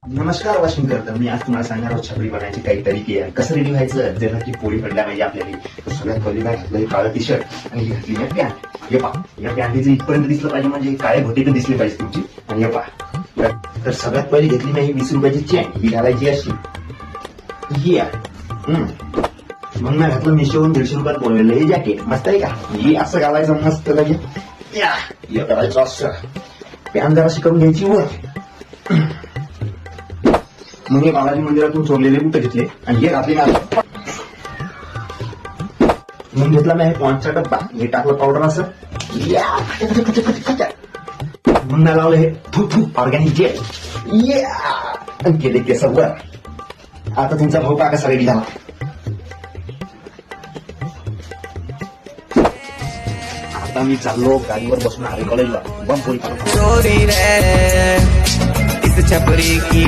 नमस्कार वाशिंकर. तर मी आज तुम्हाला सांगणार आहोत छपरी बनवायची काही तरीके आहे. कसं रेडी व्हायचं जर की पोळी पडल्या पाहिजे आपल्याला. तर सगळ्यात पहिली काय घातलं, काळं टी शर्ट आणि घातली या पॅन्ट. हे पहा, या पॅन्टीचं इथपर्यंत दिसलं पाहिजे, म्हणजे काळे भोटे तर दिसले पाहिजे तुमची. आणि हे पहा, तर सगळ्यात पहिली घेतली नाही 20 रुपयाची चेन. ही घालायची अशी, ही आहे. मग मी घातलं मिशोवरून 150 रुपयात बोललेलं हे जॅकेट. मस्त आहे का? हे असं घालायचं मस्त लगे. हे करायचं असं, पॅन्ट जराशी करून घ्यायची वर. मग हे बालाजी मंदिरातून चोरलेले बुट घेतले आणि हे घातले नाही. मग घेतला मी पॉन्डचा डब्बा, हे टाकलं पावडर असं. मग मी लावलं हे ऑर्गॅनिक जेल आणि केले केस वर. आता तुमचा भाऊ का कसा रेडी झाला. आता मी चाललो गाडीवर बसून हरी कॉलेजला बम पोळी.